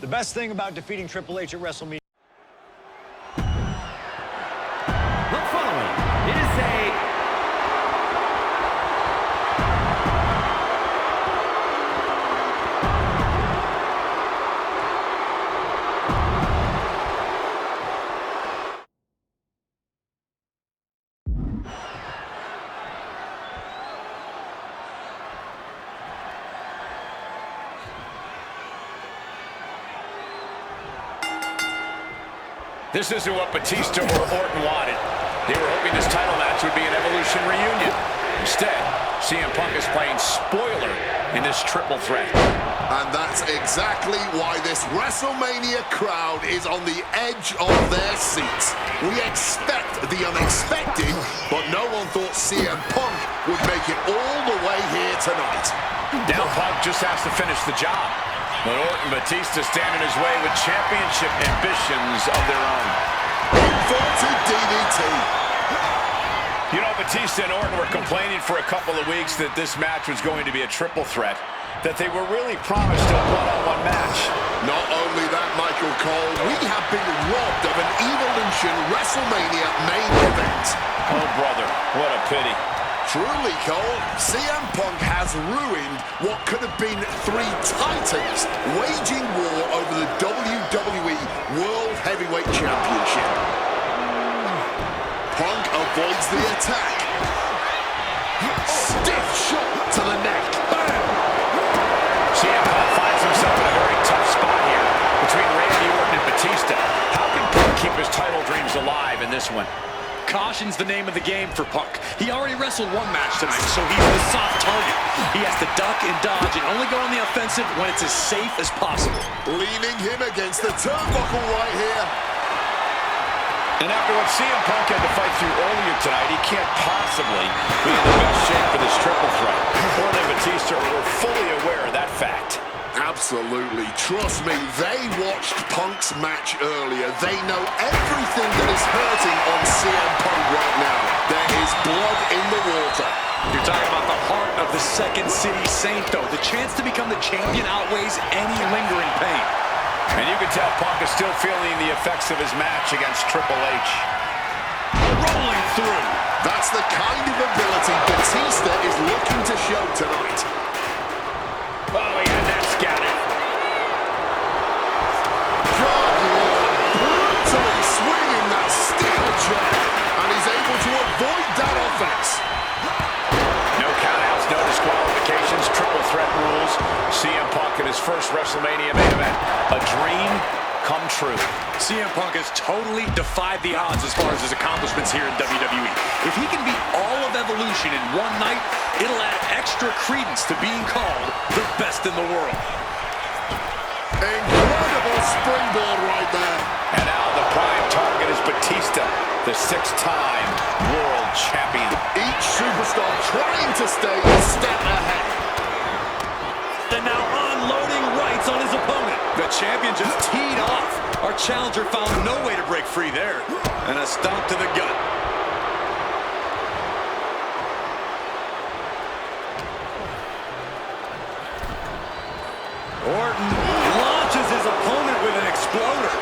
The best thing about defeating Triple H at WrestleMania. The following is a This isn't what Batista or Orton wanted. They were hoping this title match would be an Evolution reunion. Instead, CM Punk is playing spoiler in this triple threat. And that's exactly why this WrestleMania crowd is on the edge of their seats. We expect the unexpected, but no one thought CM Punk would make it all the way here tonight. Now Punk just has to finish the job. But Orton and Batista stand in his way with championship ambitions of their own. Inverted DDT. You know, Batista and Orton were complaining for a couple of weeks that this match was going to be a triple threat, that they were really promised a one-on-one match. Not only that, Michael Cole, we have been robbed of an Evolution WrestleMania main event. Oh, brother, what a pity. Truly, Cole, CM Punk has ruined what could have been three titans waging war over the WWE World Heavyweight Championship. Punk avoids the attack. Stiff shot to the neck. Bam! CM Punk finds himself in a very tough spot here between Randy Orton and Batista. How can Punk keep his title dreams alive in this one? Caution's the name of the game for Punk. He already wrestled one match tonight, so he's the soft target. He has to duck and dodge and only go on the offensive when it's as safe as possible. Leaning him against the turnbuckle right here. And after what CM Punk had to fight through earlier tonight, he can't possibly be in the best shape for this triple threat. Orton and Batista were fully aware of that fact. Absolutely. Trust me, they watched Punk's match earlier. They know everything that is hurting on CM Punk right now. There is blood in the water. You're talking about the heart of the Second City Saint, though. The chance to become the champion outweighs any lingering pain. And you can tell Punk is still feeling the effects of his match against Triple H. Rolling through. That's the kind of ability Batista is looking to show tonight. Oh, yeah, that's got it. God, Lord, brutally swinging that steel chair, and he's able to avoid that offense. No countouts, no disqualifications, triple threat rules. CM Punk in his first WrestleMania main event. A dream come true. CM Punk has totally defied the odds as far as his accomplishments here in WWE. If he can beat all of Evolution in one night, it'll add extra credence to being called the best in the world. Incredible springboard right there. And now the prime target is Batista, the six-time world champion. Each superstar trying to stay a step ahead. And now unloading rights on his opponent. The champion just teed off. Our challenger found no way to break free there. And a stomp to the gut. Orton launches his opponent with an exploder.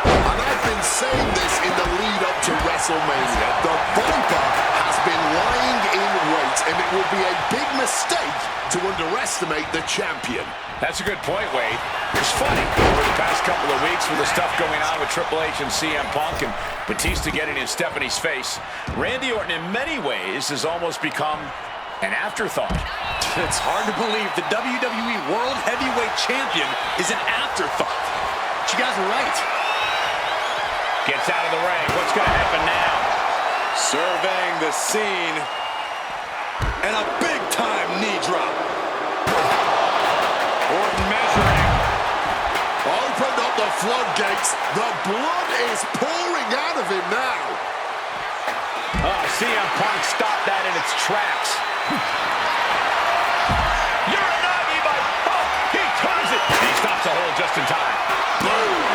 And I've been saying this in the lead up to WrestleMania. The Viper has been lying in wait, and it will be a big mistake to underestimate the champion. That's a good point, Wade. It's funny, over the past couple of weeks with the stuff going on with Triple H and CM Punk and Batista getting in Stephanie's face, Randy Orton in many ways has almost become an afterthought. It's hard to believe the WWE World Heavyweight Champion is an afterthought. But you guys are right. Gets out of the ring. What's going to happen now? Surveying the scene. And a big-time knee drop. Orton measuring. Opened up the floodgates. The blood is pouring out of him now. Oh, CM Punk stopped that in its tracks. Uranagi by Punk. He turns it. He stops the hold just in time. Boom.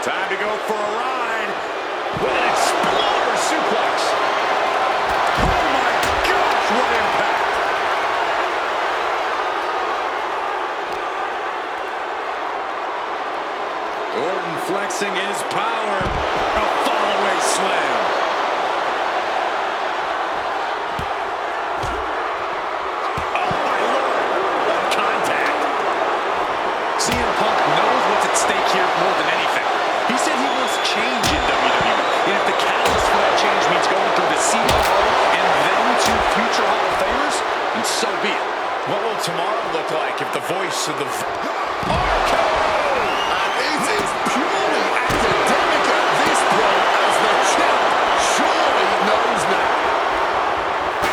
Time to go for a ride. With an exploder suplex. Oh my gosh, what impact. Orton flexing his power. A fallaway slam. Oh my Lord. What contact. CM Punk knows what's at stake here more than anything. He said he wants change in WWE. And if the catalyst for that change means going through the COO and then to future Hall of Famers, then so be it. What will tomorrow look like if the voice of the... And it is purely academic at this point, as the champ surely knows now.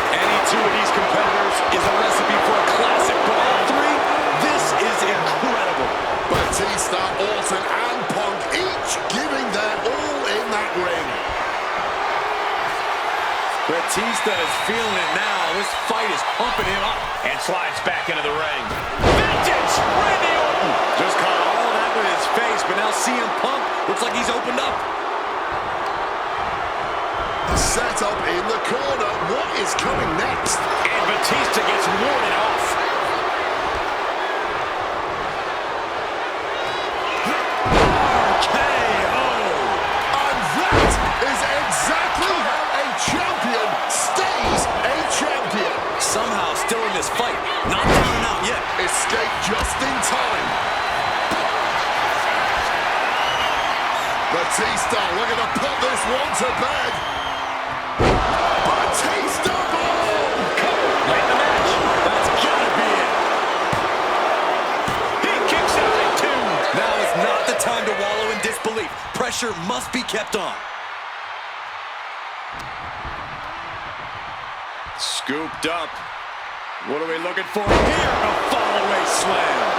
Any two of these competitors is a recipe for a classic, but all three, this is incredible. Batista, Orton, and Punk each giving their all in that ring. Batista is feeling it now. This fight is pumping him up. And slides back into the ring. Vengeance! Randy Orton! Just caught all of that with his face, but now CM Punk looks like he's opened up. Set up in the corner. What is coming next? And Batista gets warded off. KO! And that is exactly how a champion stays a champion. Somehow still in this fight. Not down and out yet. Escape just in time. Batista looking to put this one to bed. Batista bomb! Late in the match. That's gotta be it. He kicks out at 2. Now is not the time to wallow in disbelief. Pressure must be kept on. Scooped up. What are we looking for here? A fallaway slam.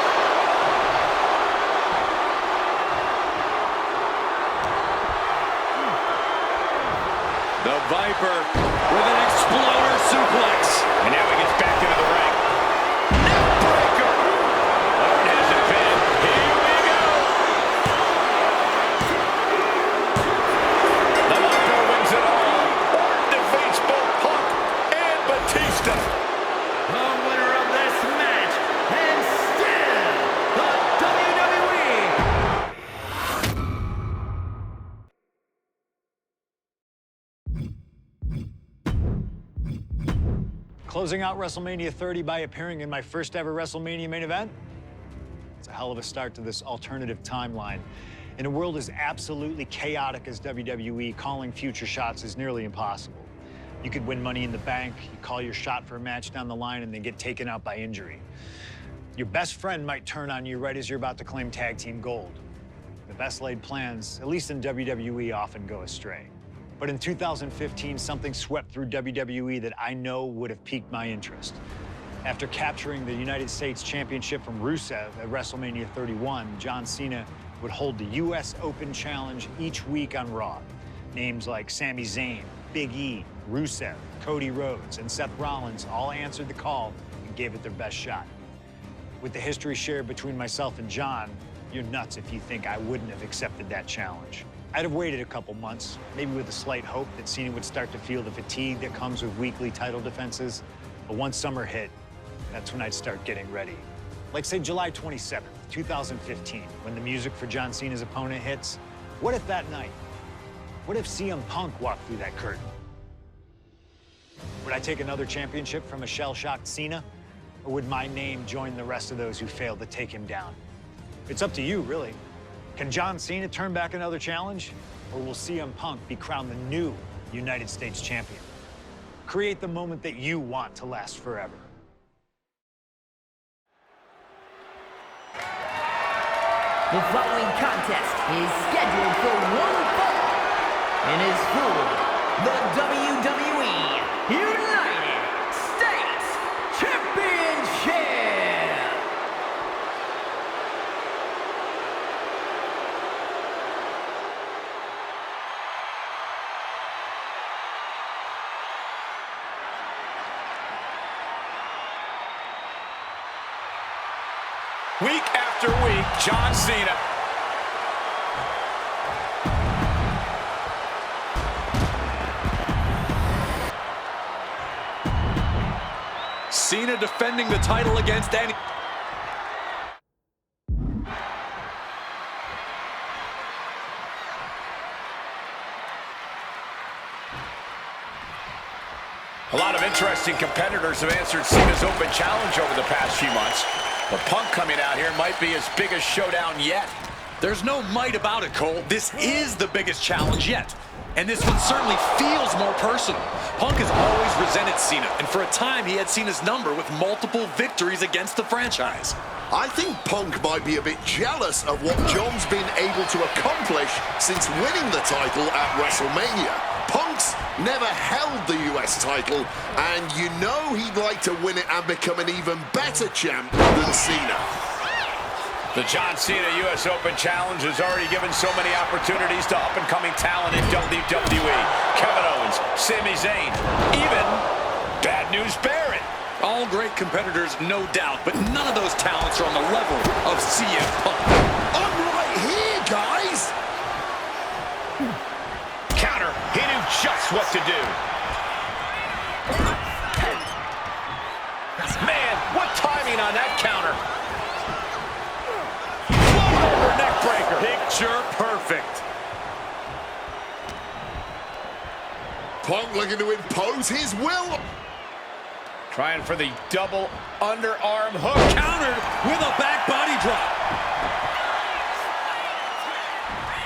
The Viper with an exploder suplex. And now he gets back into the ring. Neckbreaker! Orton has it pinned. Here we go! The Viper wins it all. Orton defeats both Punk and Batista. The winner of this match, and still the WWE. Closing out WrestleMania 30 by appearing in my first ever WrestleMania main event. It's a hell of a start to this alternative timeline. In a world as absolutely chaotic as WWE, calling future shots is nearly impossible. You could win Money in the Bank, you call your shot for a match down the line, and then get taken out by injury. Your best friend might turn on you right as you're about to claim tag team gold. The best laid plans, at least in WWE, often go astray. But in 2015, something swept through WWE that I know would have piqued my interest. After capturing the United States Championship from Rusev at WrestleMania 31, John Cena would hold the US Open Challenge each week on Raw. Names like Sami Zayn, Big E, Rusev, Cody Rhodes, and Seth Rollins all answered the call and gave it their best shot. With the history shared between myself and John, you're nuts if you think I wouldn't have accepted that challenge. I'd have waited a couple months, maybe with a slight hope that Cena would start to feel the fatigue that comes with weekly title defenses. But once summer hit, that's when I'd start getting ready. Like, say, July 27th, 2015, when the music for John Cena's opponent hits. What if that night? What if CM Punk walked through that curtain? Would I take another championship from a shell-shocked Cena? Or would my name join the rest of those who failed to take him down? It's up to you, really. Can John Cena turn back another challenge? Or will CM Punk be crowned the new United States champion? Create the moment that you want to last forever. The following contest is scheduled for one fall and is for the WWE United States Championship. Week after week, John Cena Cena defending the title against any... A lot of interesting competitors have answered Cena's open challenge over the past few months. But Punk coming out here might be his biggest showdown yet. There's no might about it, Cole. This is the biggest challenge yet. And this one certainly feels more personal. Punk has always resented Cena, and for a time he had Cena's number with multiple victories against the franchise. I think Punk might be a bit jealous of what John's been able to accomplish since winning the title at WrestleMania. Punk's never held the US title, and you know he'd like to win it and become an even better champ than Cena. The John Cena US Open Challenge has already given so many opportunities to up-and-coming talent in WWE. Kevin Owens, Sami Zayn, even Bad News Barrett. All great competitors, no doubt, but none of those talents are on the level of CM Punk. I'm right here, guys! Counter, he knew just what to do. Man, what timing on that counter. Over neck breaker. Picture perfect. Punk looking to impose his will. Trying for the double underarm hook. Countered with a back body drop.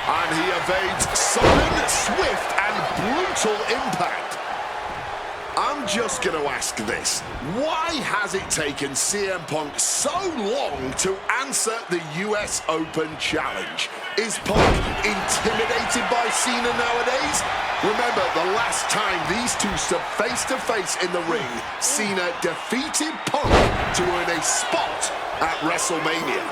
And he evades sudden, swift, and brutal impact. I'm just going to ask this. Why has it taken CM Punk so long to answer the US Open Challenge? Is Punk intimidated by Cena nowadays? Remember, the last time these two stood face-to-face in the ring, Cena defeated Punk to earn a spot at WrestleMania.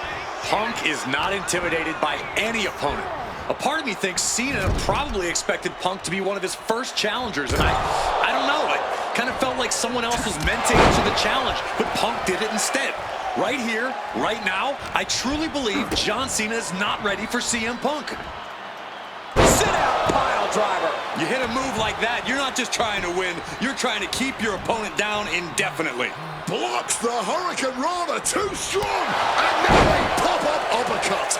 Punk is not intimidated by any opponent. A part of me thinks Cena probably expected Punk to be one of his first challengers, and I don't know. It kind of felt like someone else was meant to answer the challenge, but Punk did it instead. Right here, right now, I truly believe John Cena is not ready for CM Punk. Sit-out pile driver. You hit a move like that, you're not just trying to win, you're trying to keep your opponent down indefinitely. Blocks the Hurricane Rana, too strong, and now a pop-up uppercut.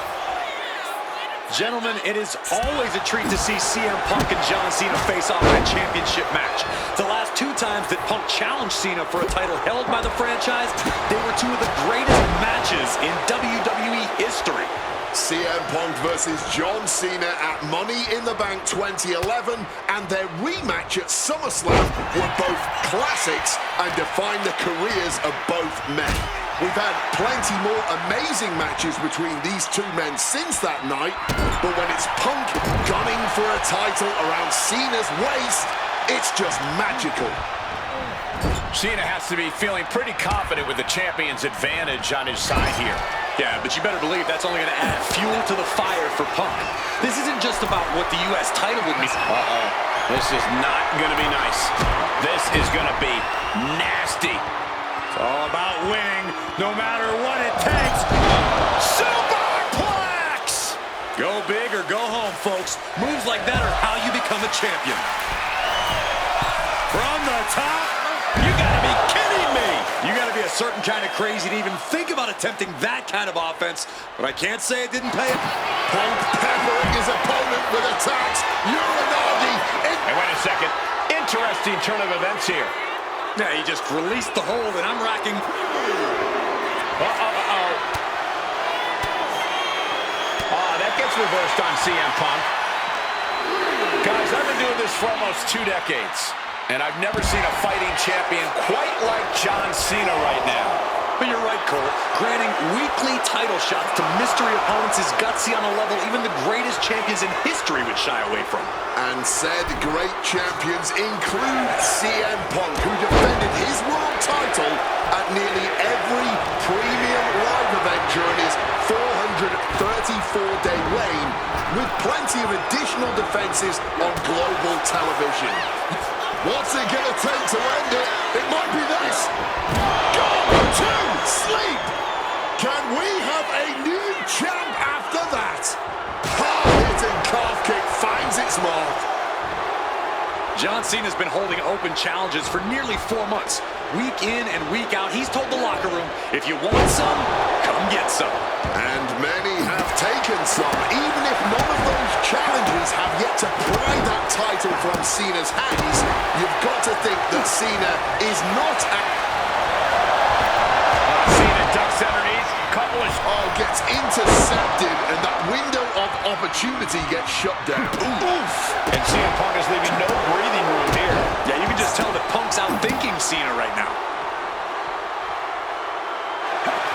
Gentlemen, it is always a treat to see CM Punk and John Cena face off in a championship match. The last two times that Punk challenged Cena for a title held by the franchise, they were two of the greatest matches in WWE history. CM Punk versus John Cena at Money in the Bank 2011 and their rematch at SummerSlam were both classics and defined the careers of both men. We've had plenty more amazing matches between these two men since that night, but when it's Punk gunning for a title around Cena's waist, it's just magical. Cena has to be feeling pretty confident with the champion's advantage on his side here. Yeah, but you better believe that's only going to add fuel to the fire for Punk. This isn't just about what the U.S. title would mean. Uh-oh. This is not going to be nice. This is going to be nasty. It's all about winning, no matter what it takes. Superplex! Go big or go home, folks. Moves like that are how you become a champion. From the top, you gotta be kidding me! You gotta be a certain kind of crazy to even think about attempting that kind of offense, but I can't say it didn't pay it. Punk peppering his opponent with attacks. Uranagi. Hey, wait a second. Interesting turn of events here. Yeah, he just released the hold, and I'm racking. That gets reversed on CM Punk. Guys, I've been doing this for almost 2 decades, and I've never seen a fighting champion quite like John Cena right now. But you're right, Cole. Granting weekly title shots to mystery opponents is gutsy on a level even the greatest champions in history would shy away from. And said great champions include CM Punk, who defended his world title at nearly every premium live event during his 434-day reign, with plenty of additional defenses on global television. What's it gonna take to end it? It might be this. Go to sleep! Can we have a new champ after that? Hard-hitting calf kick finds its mark. John Cena's been holding open challenges for nearly 4 months. week in and week out. He's told the locker room, if you want some, come get some. And many have taken some, even if none of those challengers have yet to pry that title from Cena's hands. You've got to think that Cena is not Cena ducks underneath. gets intercepted, and that window of opportunity gets shut down. Oof! And CM Punk is leaving no breathing room here. Yeah, you can just tell that Punk's outthinking Cena right now.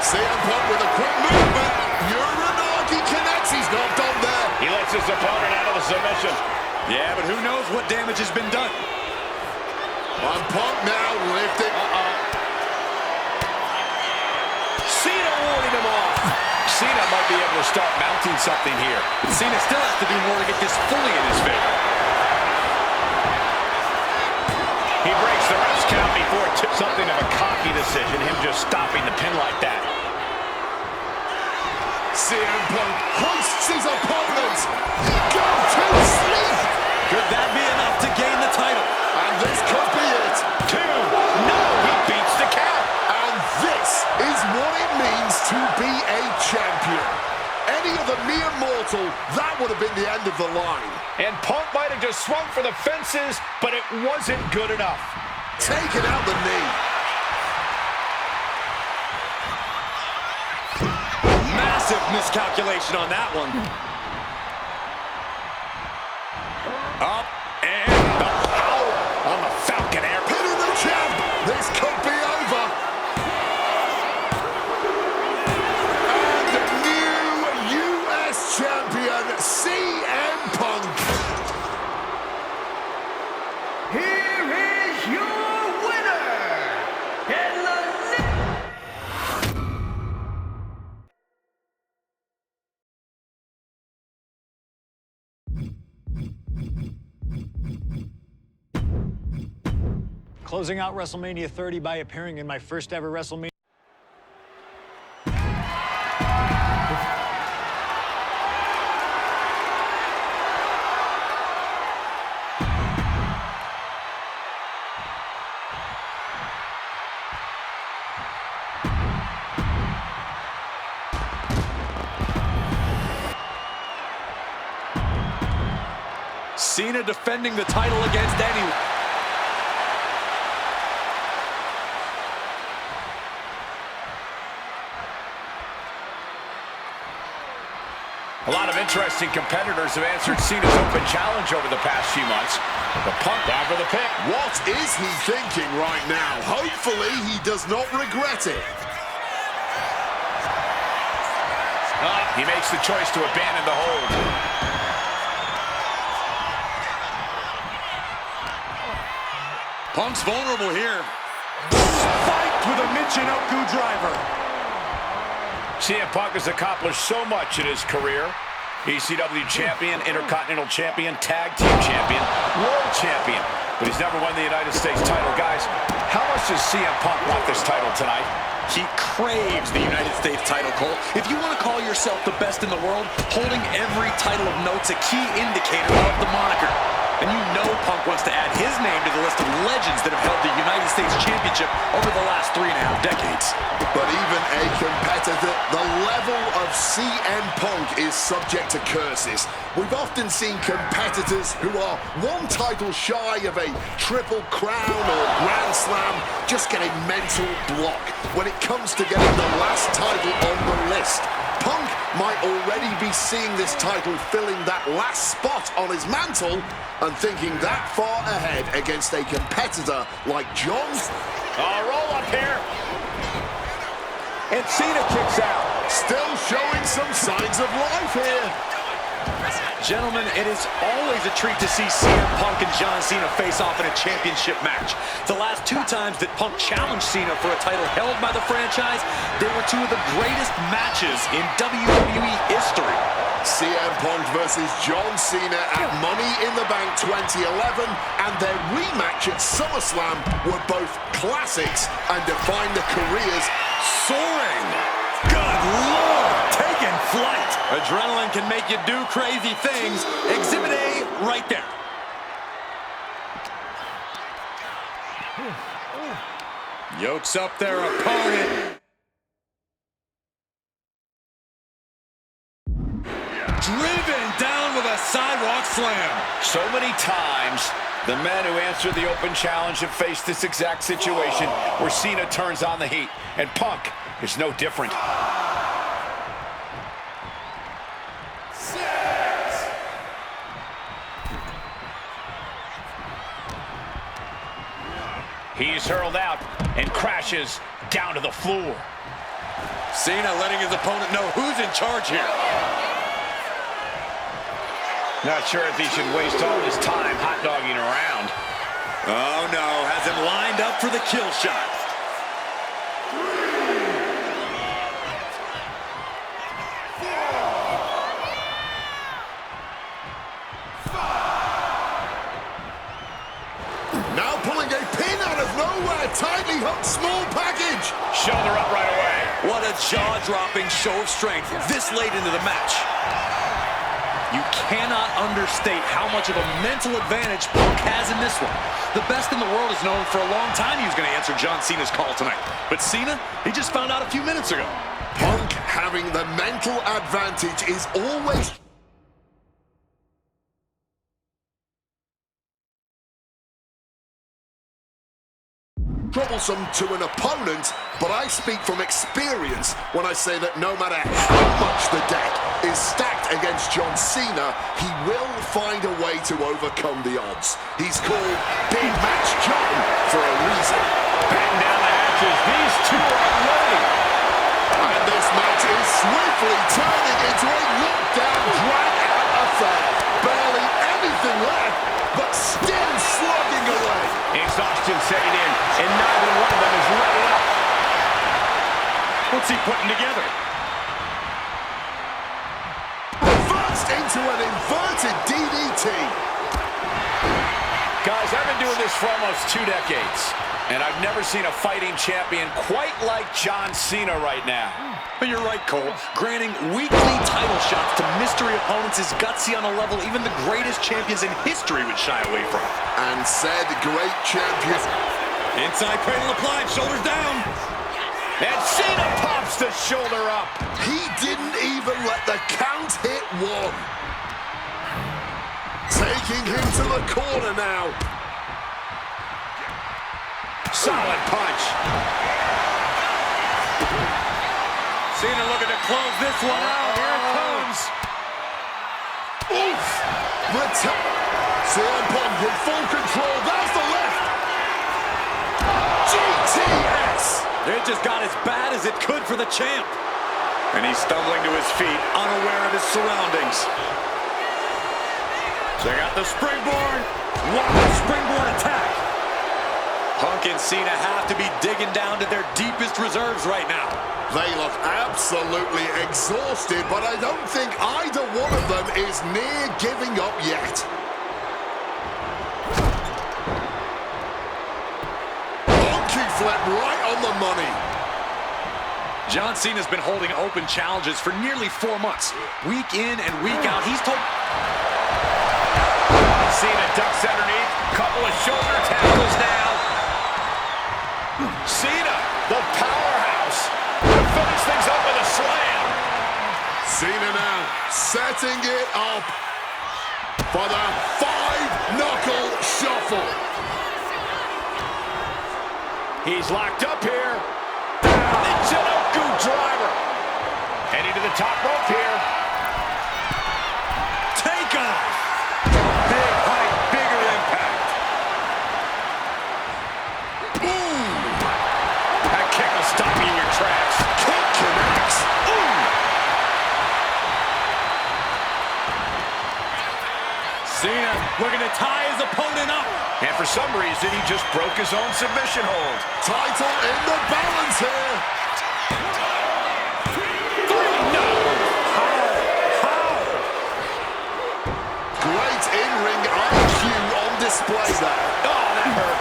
CM Punk with a quick movement. Uranagi connects. He's not done there. He lets his opponent out of the submission. Yeah, but who knows what damage has been done. And Punk now lifting. Cena warding him off. Cena might be able to start mounting something here. But Cena still has to do more to get this fully in his favor. He breaks the ref's count before it took something of a cocky decision, him just stopping the pin like that. CM Punk hoists his opponent. Go to sleep. Could that be enough to gain the title? And this could be it. 2. No, he beats the count. And this is what it means to be a champion. Any other mere mortal, that would have been the end of the line. And Punk might have just swung for the fences, but it wasn't good enough. Taking out the knee. Massive miscalculation on that one. Up and the power On the Falcon Air. Hitting the champ. This could be over. And new U.S. champion, CM Punk. Here is your winner, and the Closing out WrestleMania 30 by appearing in my first ever WrestleMania. Cena defending the title against anyone. A lot of interesting competitors have answered Cena's open challenge over the past few months. The Punk down for the pick. What is he thinking right now? Hopefully he does not regret it. He makes the choice to abandon the hold. Punk's vulnerable here. Spiked with a Michinoku driver. CM Punk has accomplished so much in his career. ECW champion, Intercontinental champion, Tag Team champion, World champion. But he's never won the United States title. Guys, how much does CM Punk want this title tonight? He craves the United States title, Cole. If you want to call yourself the best in the world, holding every title of note's a key indicator of the moniker. And you know Punk wants to add his name to the list of legends that have held the United States Championship over the last 3.5 decades. But even a competitor, the level of CM Punk is subject to curses. We've often seen competitors who are one title shy of a triple crown or grand slam just get a mental block when it comes to getting the last title on the list. Punk might already be seeing this title filling that last spot on his mantle and thinking that far ahead against a competitor like John. Roll up here. And Cena kicks out. Still showing some signs of life here. Gentlemen, it is always a treat to see CM Punk and John Cena face off in a championship match. The last 2 times that Punk challenged Cena for a title held by the franchise, they were 2 of the greatest matches in WWE history. CM Punk versus John Cena at Money in the Bank 2011 and their rematch at SummerSlam were both classics and defined their careers. Soaring! Good Lord! Taking flight! Adrenaline can make you do crazy things. Exhibit A right there. Yokes up their opponent. Driven down with a sidewalk slam. So many times, the men who answered the open challenge have faced this exact situation where Cena turns on the heat, and Punk is no different. He's hurled out and crashes down to the floor. Cena letting his opponent know who's in charge here. Not sure if he should waste all his time hot-dogging around. Oh no, has him lined up for the kill shot. Now pulling a pin out of nowhere. Tightly hooked small package. Shoulder up right away. What a jaw-dropping show of strength this late into the match. You cannot understate how much of a mental advantage Punk has in this one. The best in the world has known for a long time he was going to answer John Cena's call tonight. But Cena, he just found out a few minutes ago. Punk having the mental advantage is always troublesome to an opponent, but I speak from experience when I say that no matter how much the deck is stacked against John Cena, he will find a way to overcome the odds. He's called Big Match John for a reason. Batten down the hatches. These two are ready. And this match is swiftly turning into a lockdown, drag-out affair. Barely anything left, but still slugging away. Exhaustion setting in, and neither one of them is letting up. What's he putting together? Reversed into an inverted DDT. Guys, I've been doing this for almost 2 decades, and I've never seen a fighting champion quite like John Cena right now. But you're right, Cole. Granting weekly title shots to mystery opponents is gutsy on a level even the greatest champions in history would shy away from. And said great champion. Inside cradle applied, shoulders down. And Cena pops the shoulder up. He didn't even let the count hit 1. Taking him to the corner now. Solid punch. Cena looking to close this one out. Here it comes. Oof! CM Punk in full control. There's the left. GTS! It just got as bad as it could for the champ. And he's stumbling to his feet, unaware of his surroundings. Check out the springboard. What a springboard attack. Punk and Cena have to be digging down to their deepest reserves right now. They look absolutely exhausted, but I don't think either one of them is near giving up yet. Monkey flip right on the money. John Cena's been holding open challenges for nearly 4 months. Week in and week out, he's told... Cena ducks underneath. Couple of shoulder tackles now. Cena, the powerhouse, to finish things up with a slam. Cena now setting it up for the 5-knuckle shuffle. He's locked up here. The Jinoku driver. Heading to the top rope here. Take off. Big height, bigger impact. Boom! That kick will stop you in your tracks. Kick connects. Ooh! Cena looking to tie his opponent up. And for some reason, he just broke his own submission hold. Title in the balance here. Great in-ring IQ on display there. Oh, that hurt.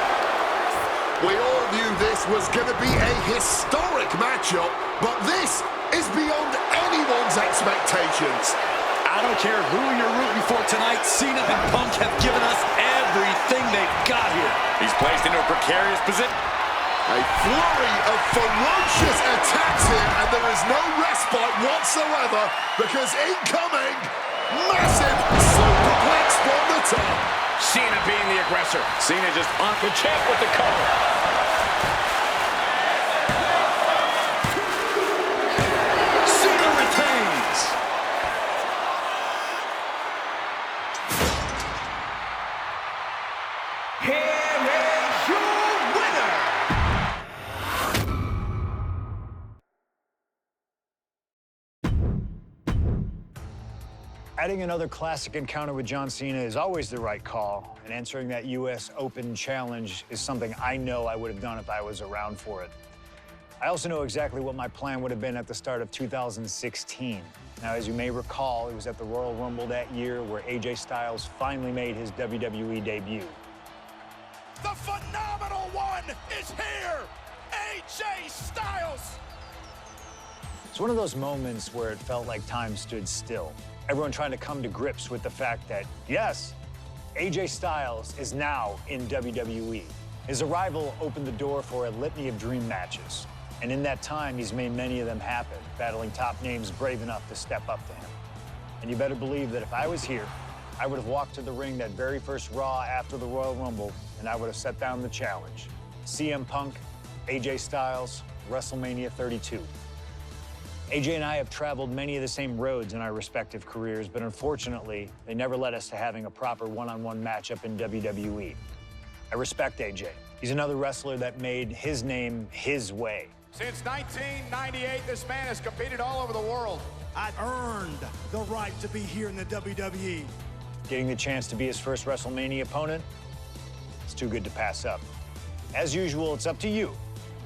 We all knew this was going to be a historic matchup, but this is beyond anyone's expectations. I don't care who you're rooting for tonight, Cena and Punk have given us everything they've got here. He's placed into a precarious position. A flurry of ferocious attacks here, and there is no respite whatsoever because incoming, massive superplex from the top. Cena being the aggressor. Cena just on the champ with the cover. Cena retains. Here is your winner. Adding another classic encounter with John Cena is always the right call, and answering that U.S. Open challenge is something I know I would have done if I was around for it. I also know exactly what my plan would have been at the start of 2016. Now, as you may recall, it was at the Royal Rumble that year where AJ Styles finally made his WWE debut. The phenomenal one is here, AJ Styles. It's one of those moments where it felt like time stood still. Everyone trying to come to grips with the fact that, yes, AJ Styles is now in WWE. His arrival opened the door for a litany of dream matches. And in that time, he's made many of them happen, battling top names brave enough to step up to him. And you better believe that if I was here, I would have walked to the ring that very first Raw after the Royal Rumble, and I would have set down the challenge. CM Punk, AJ Styles, WrestleMania 32. AJ and I have traveled many of the same roads in our respective careers, but unfortunately, they never led us to having a proper one-on-one matchup in WWE. I respect AJ. He's another wrestler that made his name his way. Since 1998, this man has competed all over the world. I've earned the right to be here in the WWE. Getting the chance to be his first WrestleMania opponent, it's too good to pass up. As usual, it's up to you.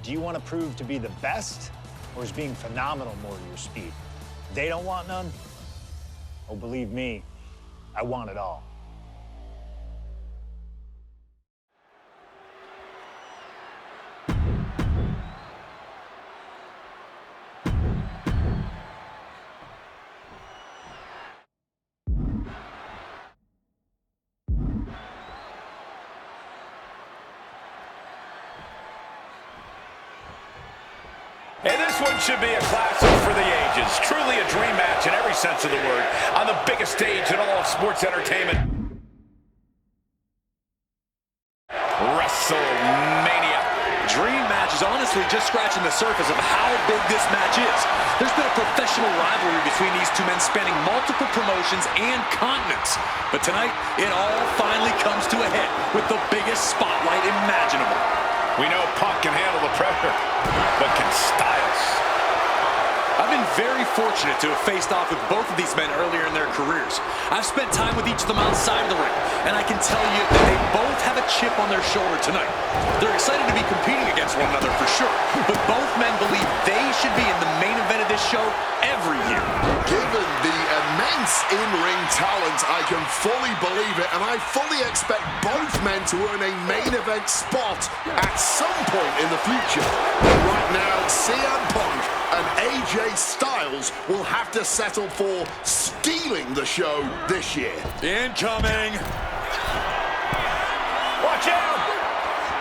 Do you want to prove to be the best, or is being phenomenal more to your speed? They don't want none? Oh, believe me, I want it all. And this one should be a classic for the ages. Truly a dream match in every sense of the word. On the biggest stage in all of sports entertainment. WrestleMania. Dream match is honestly just scratching the surface of how big this match is. There's been a professional rivalry between these two men spanning multiple promotions and continents. But tonight, it all finally comes to a head with the biggest spotlight imaginable. We know Punk can handle the pressure, but can Styles? I've been very fortunate to have faced off with both of these men earlier in their careers. I've spent time with each of them outside of the ring, and I can tell you that they both have a chip on their shoulder tonight. They're excited to be competing against one another for sure, but both men believe they should be in the main event of this show every year. Given the immense in-ring talent, I can fully believe it, and I fully expect both men to earn a main event spot at some point in the future. But right now, CM Punk and AJ Styles will have to settle for stealing the show this year. Incoming. Watch out!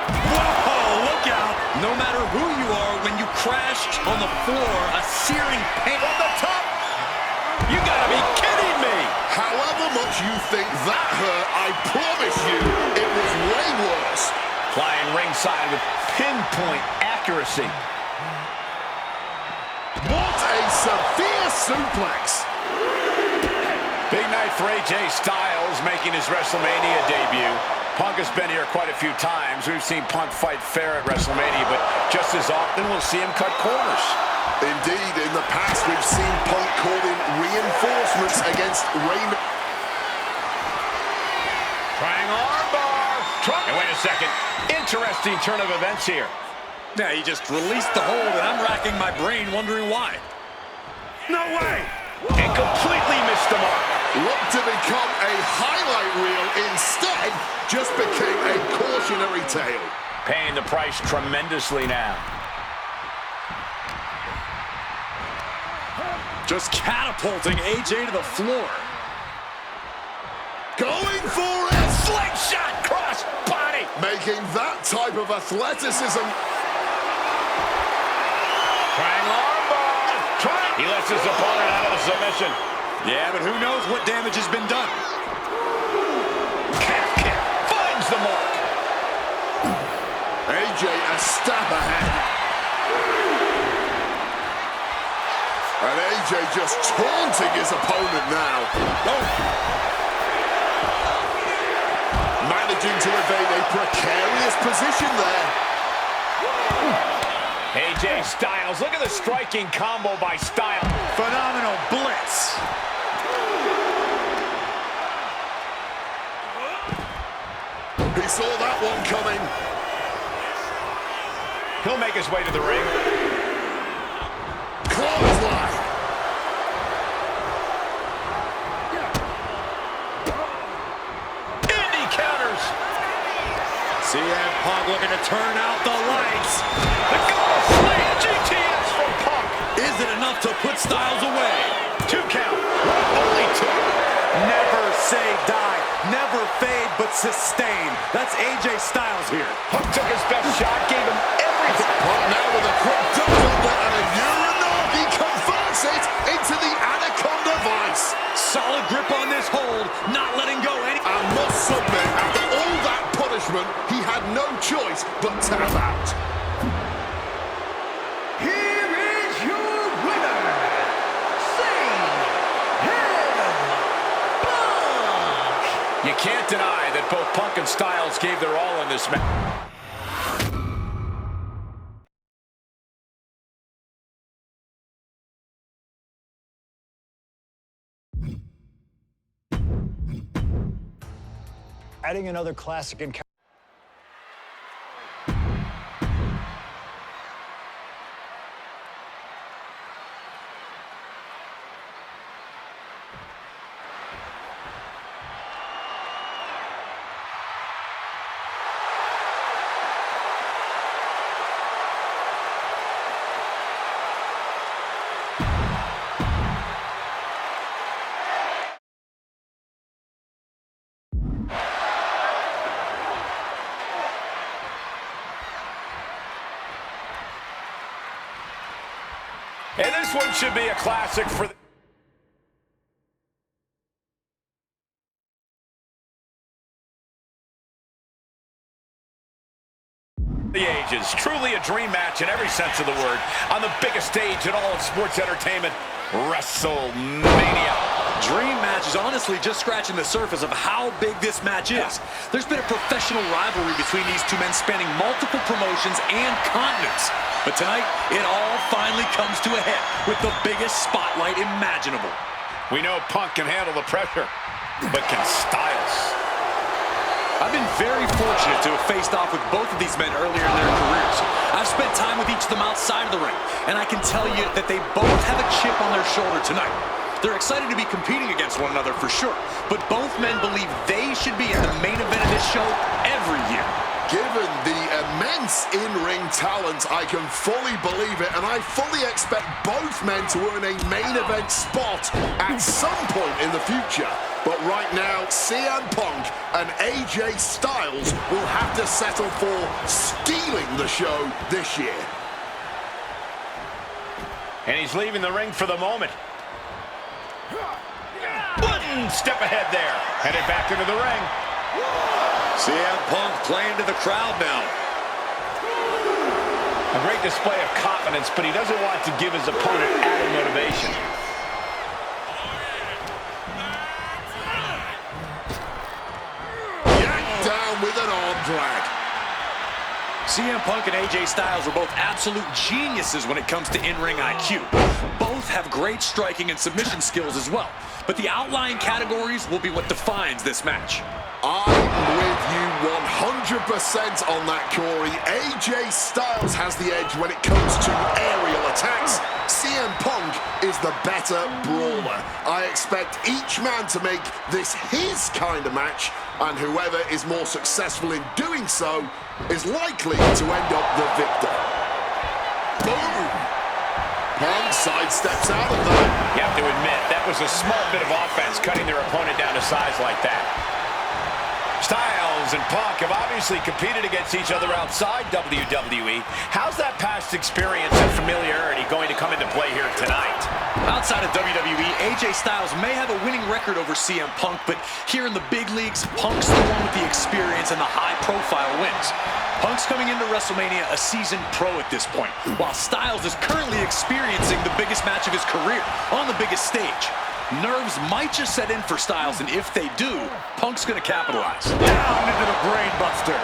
Whoa, look out. No matter who you are, when you crash on the floor, a searing pain From the top! You gotta be kidding me! However much you think that hurt, I promise you, it was way worse. Flying ringside with pinpoint accuracy. What a severe suplex. Big night for AJ Styles making his WrestleMania debut. Punk has been here quite a few times. We've seen Punk fight fair at WrestleMania, but just as often we'll see him cut corners. Indeed, in the past we've seen Punk call in reinforcements against Raymond. Trying armbar. And wait a second. Interesting turn of events here. Yeah, he just released the hold, and I'm racking my brain wondering why. No way! And completely missed the mark. Looked to become a highlight reel, instead just became a cautionary tale. Paying the price tremendously now. Just catapulting AJ to the floor. Going for it! Slingshot cross body. Making that type of athleticism. Trying armbar. He lets his opponent out of the submission. Yeah, but who knows what damage has been done. Calf kick finds the mark. AJ a step ahead. And AJ just taunting his opponent now. Oh. Managing to evade a precarious position there. AJ Styles, look at the striking combo by Styles. Phenomenal blitz. He saw that one coming. He'll make his way to the ring. Clothesline. And he counters. CM Punk looking to turn out the lights. The goal slam GTS from Punk. Is it enough to put Styles away? 2 count. Only 2. Never say die. Never fade, but sustain. That's AJ Styles here. Punk took his best shot, gave him everything. Punk now with a quick double and a Uranagi converts it into the Anaconda Vice. Solid grip on this hold, not letting go any. I must submit, after all that punishment, he had no choice but tap out. Here is your winner, CM Punk. You can't deny that both Punk and Styles gave their all in this match. Adding another classic encounter. And this one should be a classic for the ages. Truly a dream match in every sense of the word. On the biggest stage in all of sports entertainment, WrestleMania. Dream match is honestly just scratching the surface of how big this match is. There's been a professional rivalry between these two men spanning multiple promotions and continents. But tonight, it all finally comes to a head with the biggest spotlight imaginable. We know Punk can handle the pressure, but can Styles? I've been very fortunate to have faced off with both of these men earlier in their careers. I've spent time with each of them outside of the ring, and I can tell you that they both have a chip on their shoulder tonight. They're excited to be competing against one another for sure, but both men believe they should be in the main event of this show every year. Given the immense in-ring talent, I can fully believe it, and I fully expect both men to earn a main event spot at some point in the future. But right now, CM Punk and AJ Styles will have to settle for stealing the show this year. And he's leaving the ring for the moment. One step ahead there. Headed back into the ring. CM Punk playing to the crowd now. A great display of confidence, but he doesn't want to give his opponent added motivation. Yanked down with an arm drag. CM Punk and AJ Styles are both absolute geniuses when it comes to in-ring IQ. Both have great striking and submission skills as well. But the outlying categories will be what defines this match. I'm with you 100% on that, Corey. AJ Styles has the edge when it comes to aerial attacks. CM Punk is the better brawler. I expect each man to make this his kind of match, and whoever is more successful in doing so is likely to end up the victor. Boom! Punk sidesteps out of that. You have to admit, that was a small bit of offense, cutting their opponent down to size like that. Styles Reigns and Punk have obviously competed against each other outside WWE. How's that past experience and familiarity going to come into play here tonight? Outside of WWE, AJ Styles may have a winning record over CM Punk, but here in the big leagues, Punk's the one with the experience and the high-profile wins. Punk's coming into WrestleMania a seasoned pro at this point, while Styles is currently experiencing the biggest match of his career on the biggest stage. Nerves might just set in for Styles, and if they do, Punk's going to capitalize. Down into the brain buster.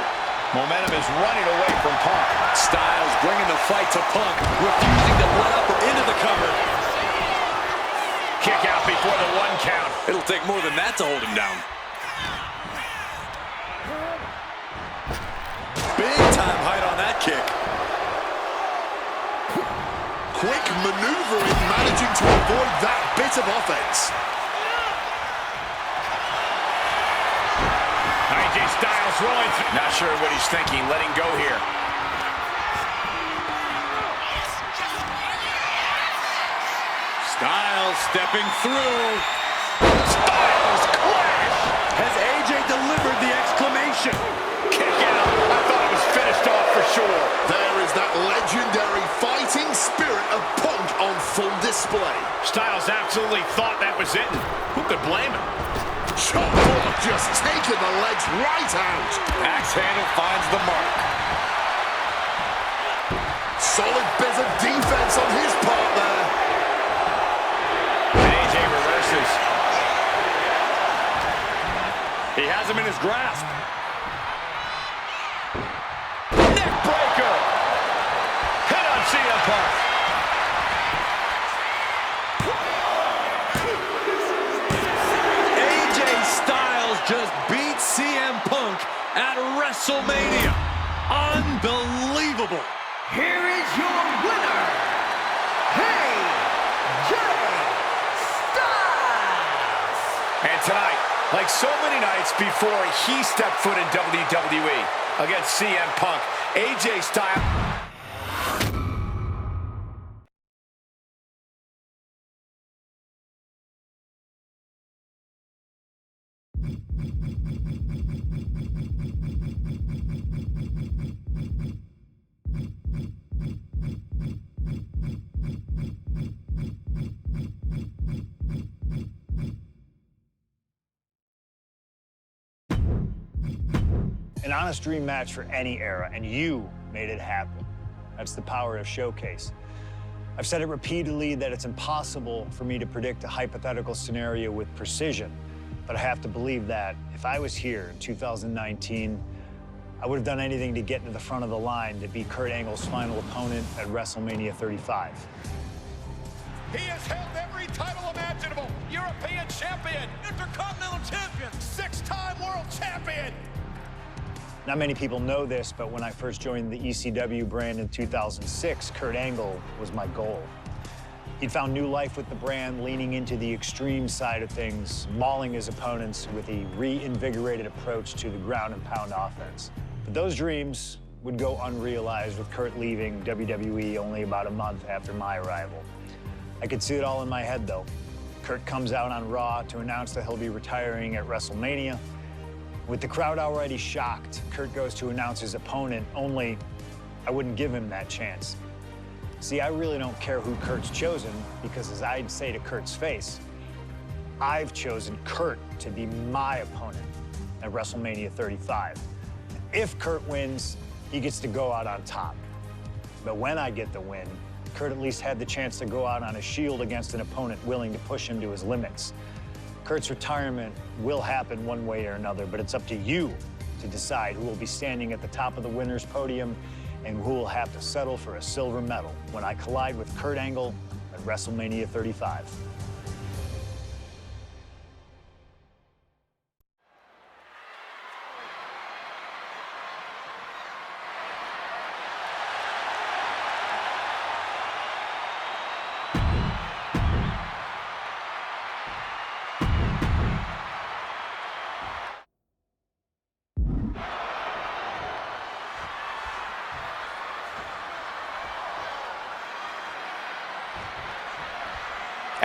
Momentum is running away from Punk. Styles bringing the fight to Punk, refusing to let up or into the cover. Kick out before the 1 count. It'll take more than that to hold him down. Big time height on that kick. Quick maneuvering, managing to avoid that bit of offense. AJ Styles rolling through. Not sure what he's thinking, letting go here. Styles stepping through. Styles clash. Has AJ delivered the exclamation? Kick out. I thought it was finished off for sure. There is that legendary fighting spirit of Punk on full display. Styles absolutely thought that was it. Who could blame him? Chop block just taking the legs right out. Axe handle finds the mark. Solid bit of defense on his part there. And AJ reverses. He has him in his grasp. Neck breaker. Hit on CM Punk. AJ Styles just beat CM Punk at WrestleMania. Unbelievable. Here is your winner, AJ Styles. And tonight, like so many nights before he stepped foot in WWE against CM Punk, AJ Styles. An honest dream match for any era, and you made it happen. That's the power of Showcase. I've said it repeatedly that it's impossible for me to predict a hypothetical scenario with precision, but I have to believe that if I was here in 2019, I would have done anything to get into the front of the line to beat Kurt Angle's final opponent at WrestleMania 35. He has held every title imaginable. European champion, Intercontinental champion, 6-time world champion. Not many people know this, but when I first joined the ECW brand in 2006, Kurt Angle was my goal. He'd found new life with the brand, leaning into the extreme side of things, mauling his opponents with a reinvigorated approach to the ground and pound offense. But those dreams would go unrealized with Kurt leaving WWE only about a month after my arrival. I could see it all in my head, though. Kurt comes out on Raw to announce that he'll be retiring at WrestleMania. With the crowd already shocked, Kurt goes to announce his opponent, only I wouldn't give him that chance. See, I really don't care who Kurt's chosen, because as I'd say to Kurt's face, I've chosen Kurt to be my opponent at WrestleMania 35. If Kurt wins, he gets to go out on top. But when I get the win, Kurt at least had the chance to go out on a shield against an opponent willing to push him to his limits. Kurt's retirement will happen one way or another, but it's up to you to decide who will be standing at the top of the winner's podium and who will have to settle for a silver medal when I collide with Kurt Angle at WrestleMania 35.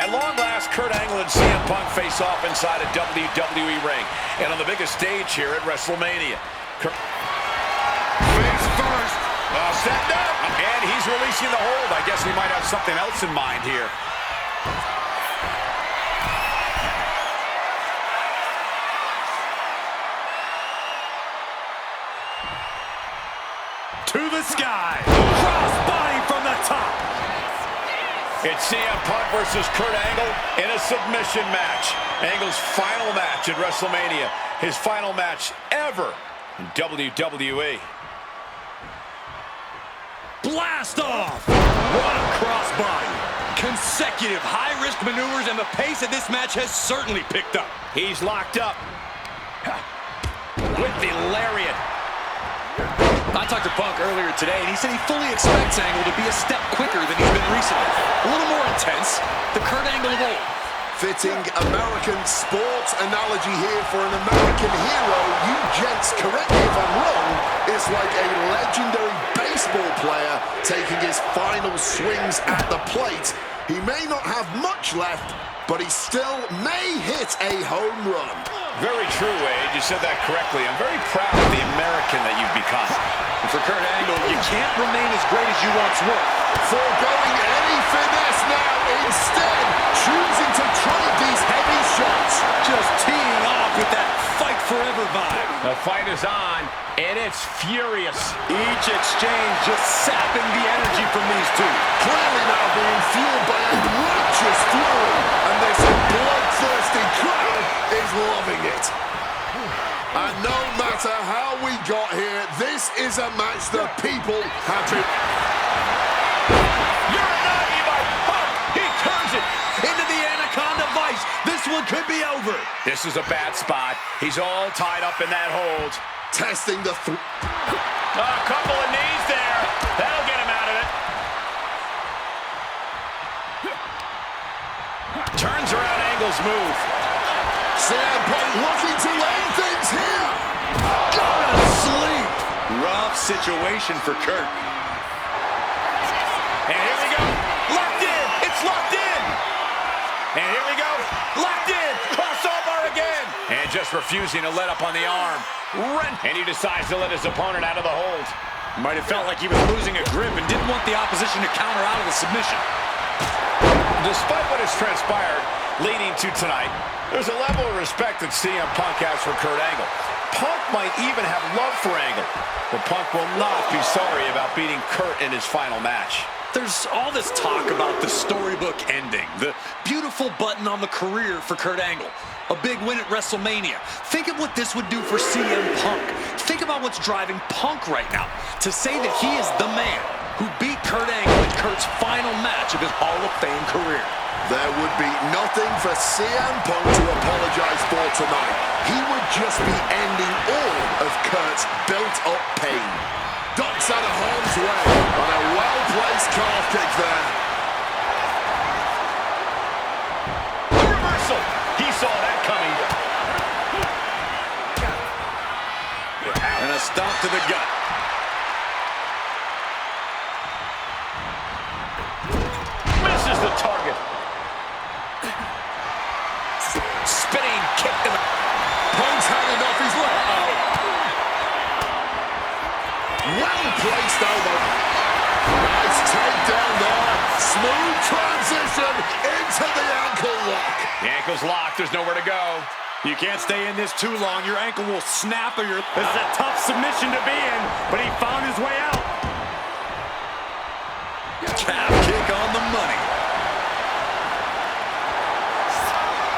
At long last, Kurt Angle and CM Punk face off inside a WWE ring. And on the biggest stage here at WrestleMania. Face first. Set up. And he's releasing the hold. I guess he might have something else in mind here. To the sky. Crossbody from the top. It's CM Punk versus Kurt Angle in a submission match. Angle's final match at WrestleMania. His final match ever in WWE. Blast off. What a crossbody. Consecutive high-risk maneuvers, and the pace of this match has certainly picked up. He's locked up with the lariat. I talked to Punk earlier today, and he said he fully expects Angle to be a step quicker than he's been recently. A little more intense, the Kurt Angle of old. Fitting American sports analogy here for an American hero. You gents, correct me if I'm wrong, it's like a legendary baseball player taking his final swings at the plate. He may not have much left, but he still may hit a home run. Very true, Wade. You said that correctly. I'm very proud of the American that you've become. And for Kurt Angle, you can't remain as great as you once were. Foregoing any finesse now, instead choosing to trade these heavy shots. Just teeing off with that fight forever vibe. The fight is on, and it's furious. Each exchange just sapping the energy from these two. Clearly now being fueled by a righteous fury, and this bloodthirsty crowd is loving it. And no matter how we got here, this is a match the people have been... Uranagi by Punk. He turns it Into the Anaconda Vice. This one could be over. This is a bad spot. He's all tied up in that hold. testing the... A couple of knees there. That'll get him out of it. Turns around Angle's move. CM Punk looking to end things here. Go to sleep. Rough situation for Kurt. And here we go. Locked in. It's locked in. And here we go. Locked in. Crossover again. And just refusing to let up on the arm. And he decides to let his opponent out of the hold. Might have felt like he was losing a grip and didn't want the opposition to counter out of the submission. Despite what has transpired leading to tonight, there's a level of respect that CM Punk has for Kurt Angle. Punk might even have love for Angle, but Punk will not be sorry about beating Kurt in his final match. There's all this talk about the storybook ending, the beautiful button on the career for Kurt Angle, a big win at WrestleMania. Think of what this would do for CM Punk. Think about what's driving Punk right now. To say that he is the man who beat Kurt Angle in Kurt's final match of his Hall of Fame career. There would be nothing for CM Punk to apologize for tonight. He would just be ending all of Kurt's built-up pain. Ducks out of harm's way on a well-placed calf kick there. A reversal. He saw that coming. And a stomp to the gut. Misses the target. Spinning kick to the... Punk's had enough. He's well-placed elbow. Nice takedown there. Smooth transition into the ankle lock. The ankle's locked. There's nowhere to go. You can't stay in this too long. Your ankle will snap or your... This is a tough submission to be in, but he found his way out. Calf kick on the money.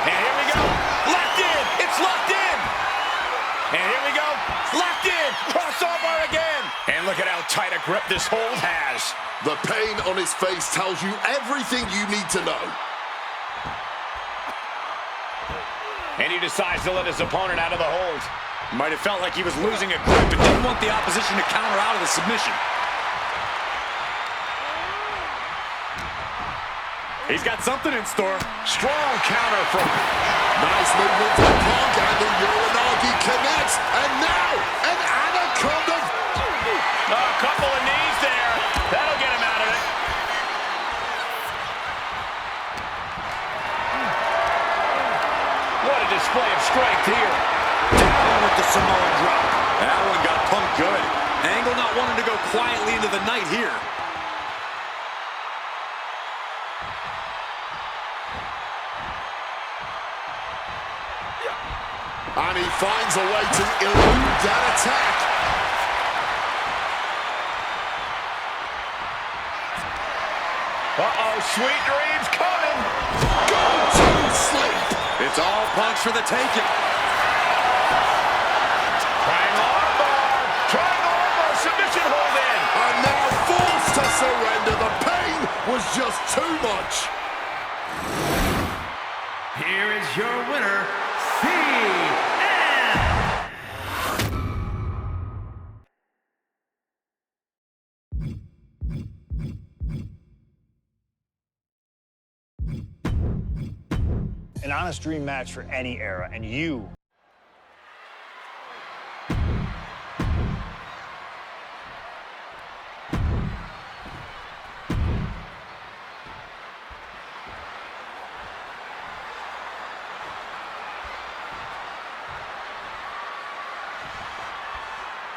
And here we go. Locked in. It's locked in. And here we go. Locked in. Crossover again. And look at how tight a grip this hold has. The pain on his face tells you everything you need to know. And he decides to let his opponent out of the hold. Might have felt like he was losing a grip and didn't want the opposition to counter out of the submission. He's got something in store. Strong counter from... Nice movement from Punk, and the Uranagi connects. And now, an anaconda. A couple of knees there. That'll get him out of it. What a display of strength here. Down with the Samoan drop. That one got Punk good. Angle not wanting to go quietly into the night here. And he finds a way to elude that attack. Uh-oh, sweet dreams coming. Go to sleep. It's all Punk's for the taking. Triangle armbar, submission hold in. And now forced to surrender. The pain was just too much. Here is your winner, CM. An honest dream match for any era, and you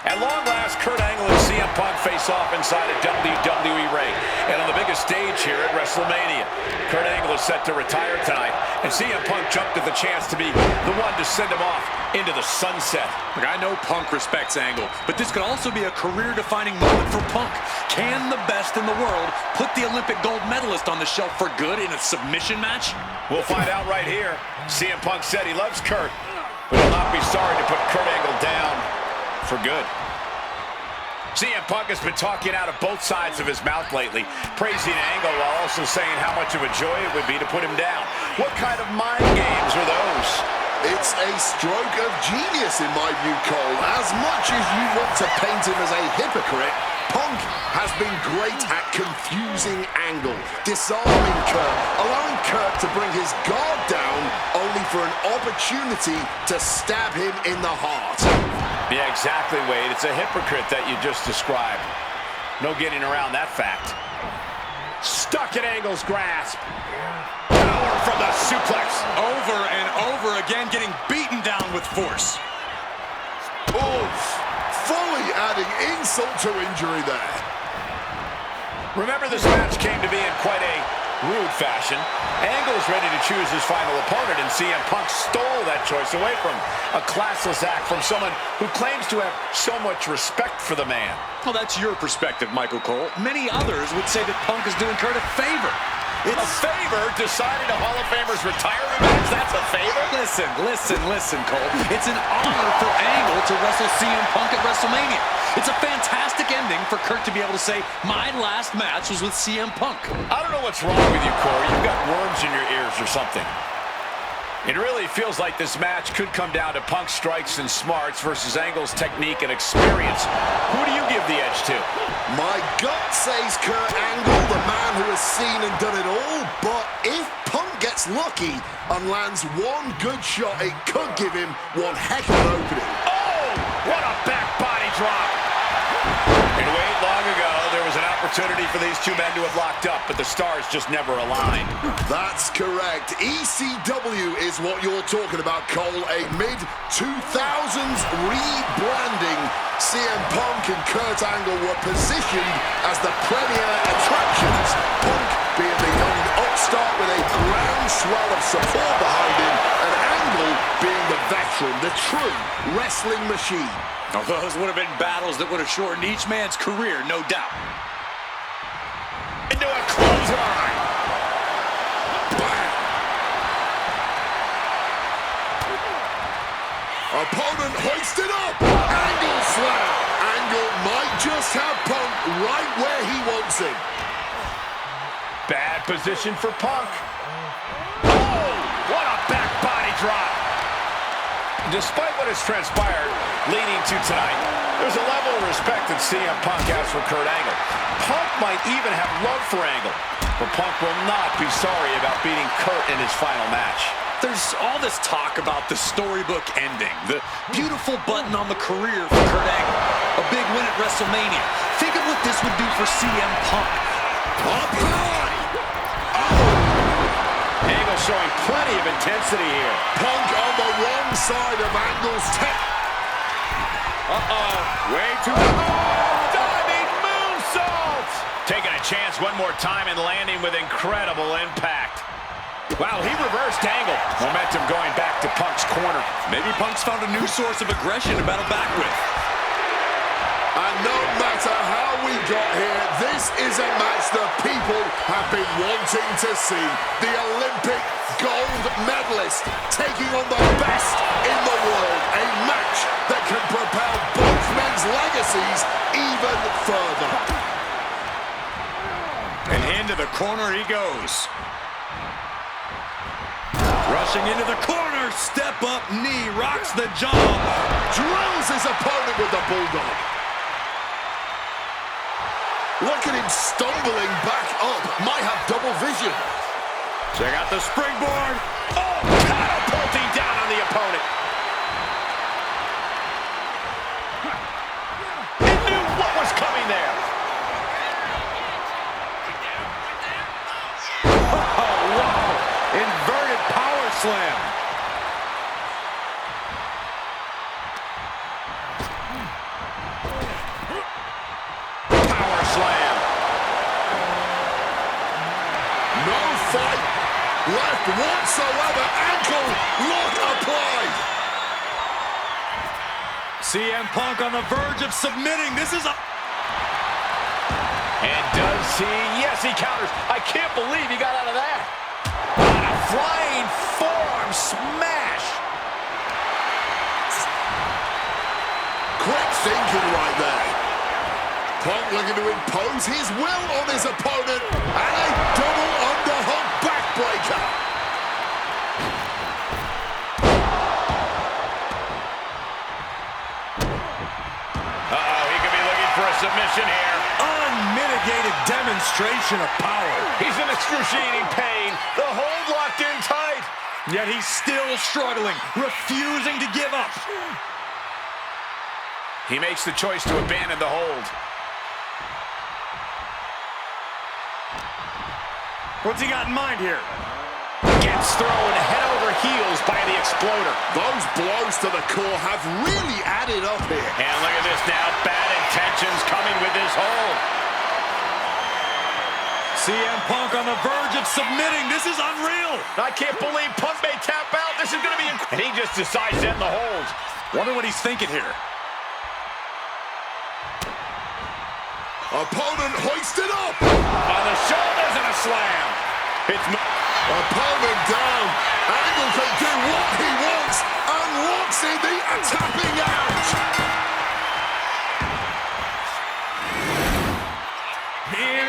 At long last, Kurt Angle and CM Punk face off inside a WWE ring. And on the biggest stage here at WrestleMania, Kurt Angle is set to retire tonight, and CM Punk jumped at the chance to be the one to send him off into the sunset. Look, I know Punk respects Angle, but this could also be a career-defining moment for Punk. Can the best in the world put the Olympic gold medalist on the shelf for good in a submission match? We'll find out right here. CM Punk said he loves Kurt, but he'll not be sorry to put Kurt Angle down for good. CM Punk has been talking out of both sides of his mouth lately, praising Angle while also saying how much of a joy it would be to put him down. What kind of mind games are those? It's a stroke of genius in my view, Cole. As much as you want to paint him as a hypocrite, Punk has been great at confusing Angle, disarming Kurt, allowing Kurt to bring his guard down, only for an opportunity to stab him in the heart. Yeah, exactly, Wade. It's a hypocrite that you just described. No getting around that fact. Stuck in Angle's grasp. Power from the suplex. Over and over again, getting beaten down with force. Oof. Fully adding insult to injury there. Remember, this match came to be in quite a rude fashion. Angle is ready to choose his final opponent, and CM Punk stole that choice away from him. A classless act from someone who claims to have so much respect for the man. Well, that's your perspective, Michael Cole. Many others would say that Punk is doing Kurt a favor. It's a favor deciding a Hall of Famer's retirement match? That's a favor? Listen, Cole. It's an honor for Angle to wrestle CM Punk at WrestleMania. It's a fantastic ending for Kurt to be able to say, my last match was with CM Punk. I don't know what's wrong with you, Corey. You've got worms in your ears or something. It really feels like this match could come down to Punk's strikes and smarts versus Angle's technique and experience. Who do you give the edge to? My gut says Kurt Angle, the man who has seen and done it all, but if Punk gets lucky and lands one good shot, it could give him one heck of an opening. Oh, what a back body drop. And Wade, long ago, there was an opportunity for these two men to have locked up, but the stars just never aligned. That's correct. ECW is what you're talking about, Cole. A mid-2000s rebranding. CM Punk and Kurt Angle were positioned as the premier attractions. Punk being the young upstart with a groundswell of support behind him, and Angle being the veteran, the true wrestling machine. Now, those would have been battles that would have shortened each man's career, no doubt. Into a clothesline. Opponent hoisted up. Angle slam. Angle might just have Punk right where he wants him. Bad position for Punk. Oh, what a back body drop. Despite what has transpired leading to tonight, there's a level of respect that CM Punk has for Kurt Angle. Punk might even have love for Angle, but Punk will not be sorry about beating Kurt in his final match. There's all this talk about the storybook ending, the beautiful button on the career for Kurt Angle, a big win at WrestleMania. Think of what this would do for CM Punk. Up high. Angle showing plenty of intensity here. Punk on the wrong side of Angle's tech. Way too... Diving moonsault! Taking a chance one more time and landing with incredible impact. Wow, he reversed Angle. Momentum going back to Punk's corner. Maybe Punk's found a new source of aggression to battle back with. And no matter how we got here, this is a match that people have been wanting to see. The Olympic gold medalist taking on the best in the world. A match that can propel both men's legacies even further. And into the corner he goes. Rushing into the corner, step up knee, rocks the jaw. Drills his opponent with the bulldog. Look at him stumbling back up. Might have double vision. Check out the springboard. Oh, catapulting down on the opponent. He knew what was coming there. Oh, wow. Inverted power slam. Power slam. No fight left whatsoever. Ankle lock applied. CM Punk on the verge of submitting. This is a... And does he? Yes, he counters. I can't believe he got out of that. And a flying forearm smash. Quick thinking right there. Punk looking to impose his will on his opponent. And a double underhook backbreaker. He could be looking for a submission here. unmitigated demonstration of power. He's in excruciating pain. The hold locked in tight. Yet he's still struggling, refusing to give up. He makes the choice to abandon the hold. What's he got in mind here? Gets thrown head over heels by the exploder. Those blows to the core have really added up here. And look at this now. Bad intentions coming with this hold. CM Punk on the verge of submitting. This is unreal. I can't believe Punk may tap out. This is going to be incredible. And he just decides to end the hold. Wonder what he's thinking here. Opponent hoisted up. On the shoulders and a slam. It's opponent down. Angle can do what he wants and locks in the tapping out. Here